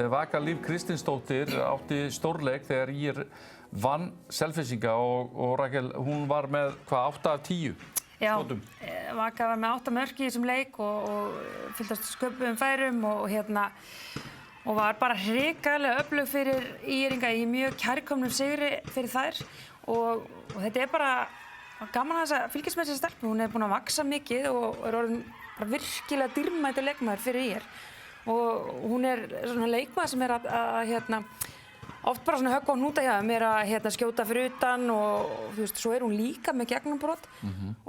Vaka Líf Kristinsdóttir átti stórleik þegar ÍR vann Selfyssinga og Rakel, hún var með hvað, 8 af 10 skotum. Já, Vaka var með 8 mörk í þessum leik og fylgdast sköpuðum færum og var bara hrikalega öflug fyrir ÍR-inga í mjög kærkomnum sigri fyrir þær og þetta er bara gaman að fylgjast með þessari stelpu. Hún er búin að vaxa mikið og er orðin bara virkilega dýrmætur leikmaður fyrir ÍR og hún er svona leikmaður sem er að oft bara svona höggva á hnúta hjá þeim, er að skjóta fyrir utan og þú veist, svo er hún líka með gegnumbrot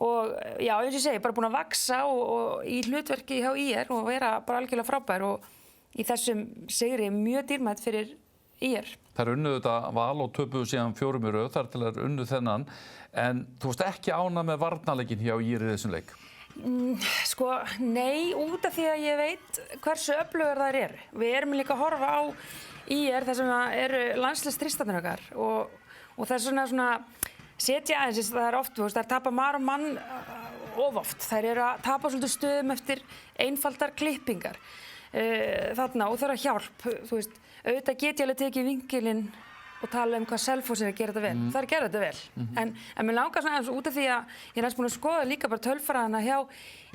og já, eins og ég segi, bara búin að vaxa og í hlutverki hjá ÍR og vera bara algjörlega frábær og í þessum sigri mjög dýrmætt fyrir ÍR. Þær unnuðu þetta Val og töpuðu síðan 4 í röð, þar til þær unnuðu þennan, en þú varst ekki ánægð með varnarleikinn hjá ÍR í þessum leik? Sko, nei, út af því að ég veit hversu öflugar þær eru. Við erum líka að horfa á ÍR þar sem eru landsliðstristarnir okkar og það er svona setja aðeins, það er oft, þú veist, þær tapa maður og mann of oft. Þær eru að tapa svolítið stöðum eftir einfaldar klippingar þarna og þarf að hjálp, þú veist, auðvitað get ég alveg tekið vingilinn og tala hvað Selfoss er að gera þetta vel. Það er að gera þetta vel. En mér langar svona aðeins út af því að ég er næst búin að skoða líka bara tölfræðina hjá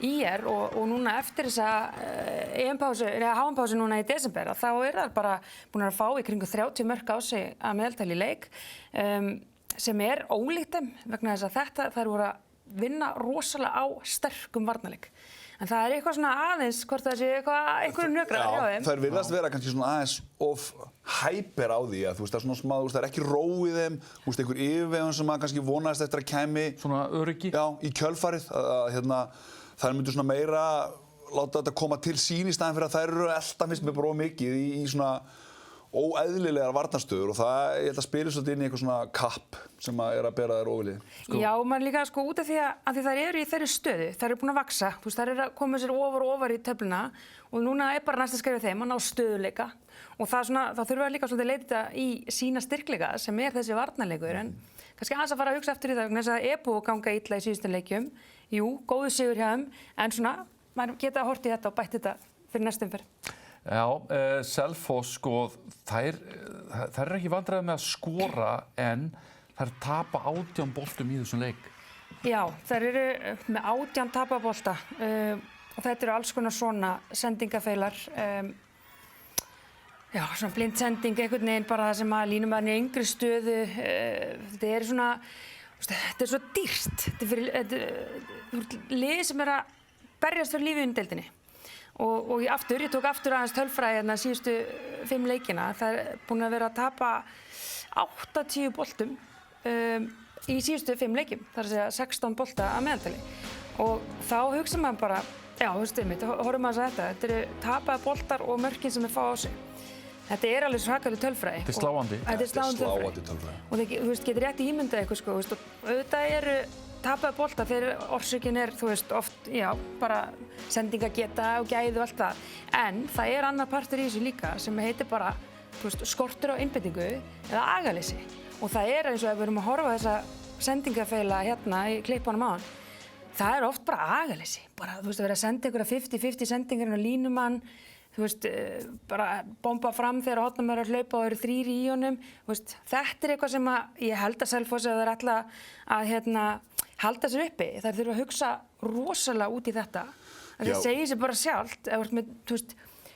ÍR og núna eftir þessa HM-pásu núna í desember þá er það bara búin að fá í kringu 30 mörk á sig að meðaltali í leik sem er ólíkt þeim vegna þess að þær voru að vinna rosalega á sterkum varnarleik. En það er eitthvað svona aðeins, hvort það sé einhverju nökrar hjá þeim. Það virðast vera kannski svona aðeins of hæper á því að þú veist, það er svona smá, þú veist, það er ekki ró í þeim, þú veist, einhver yfirvegun sem maður kannski vonaðist eftir að kæmi. Svona öryggi? Já, í kjölfarið, þær myndu svona meira láta þetta koma til sín í staðinn fyrir að þær eru elta finnst mér bara of mikið í svona óeðlilegar varnarstöður og það, ég held að spila svolítið inn í eitthvað svona kapp sem er að bera þær ofurlið. Já, maður líka út af því að þær eru í þeirri stöðu, þær eru búin að vaxa, þú veist, þær eru að koma sér ofar í töfluna og núna er bara næsta skrefið þeim að ná stöðuleika og það þurfa líka svolítið að leita þetta í sína styrkleika sem er þessi varnarleikur en kannski aðeins að fara að hugsa eftir í það vegna þess að búið að ganga illa í síðustu leikjum. Jú, góður sigur hjá þeim, en svona, maður geta að horta í þetta og bætt þetta fyrir næstu umferð. Já, Selfoss, sko, þær eru ekki vandræðið með að skora en þær tapa 18 boltum í þessum leik. Já, þær eru með 18 tapabolta og þetta eru alls konar svona sendingafeilar. Já, svona blind sending, einhvern veginn bara það sem að línumæðurinn í yngri stöðu. Þetta er svona, þetta er svo dýrt. Þetta er lið sem er að berjast fyrir lífið í deildinni. Og ég tók aftur aðeins tölfræði síðustu 5 leikina. Það er búin að vera að tapa 80 boltum í síðustu 5 leikjum. Það er að segja 16 bolta að meðaltali. Og þá hugsa maður bara, já, þú veist einmitt, horfum maður að þetta eru tapaði boltar og mörkin sem fá á sig. Þetta er alveg svakalega tölfræði. Þetta er sláandi. Þetta er sláandi tölfræði. Og þú veist, getur rétt ímyndað eitthvað, sko, og auðvitað eru tapaði bolta þegar orsökin er, þú veist, oft, já, bara sendingageta og gæði og allt það. En það er annar partur í þessu líka sem heitir bara, þú veist, skortur á einbeitingu eða agaleysi. Og það er eins og ef við erum að horfa þessa sendingafeila hérna í klippunum áðan, það er oft bara agaleysi. Bara, þú veist, að vera að senda einhverja 50-50 sendingar inn á línumann, þú veist, bara bomba fram þegar hornarmaður er að hlaupa og eru 3 í honum. Veist, þetta er eitthvað sem ég held að Selfoss ef þeir ætla að halda sér uppi. Þær þurfa að hugsa rosalega út í þetta. Það segir sér bara sjálft, ef þú ert með, þú veist,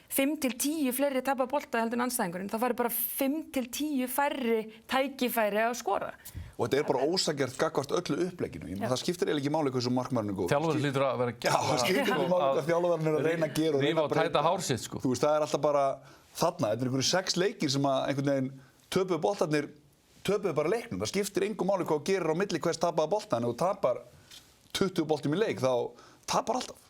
5-10 fleiri tapaða bolta heldur en andstæðingurinn, þá fari bara 5-10 færri tækifæri að skora. Og þetta er bara ósanngjarnt gagnvart öllu upplegginu. Það skiptir eiginlega ekki máli hversu markmaðurinn er góður. Þjálfarinn hlýtur að vera Já, það skiptir ekki máli hvað þjálfarinn er að reyna að gera og rífa og tæta hár sitt, sko. Þú veist, það er alltaf bara þarna. Þetta er einhverju 6 leikir sem að einhvern veginn töpuðu boltarnir töpuðu bara leiknum. Það skiptir engu máli hvað þú gerir á milli hvers tapaða bolta en ef þú tapar 20 boltum í leik þá tapar alltaf.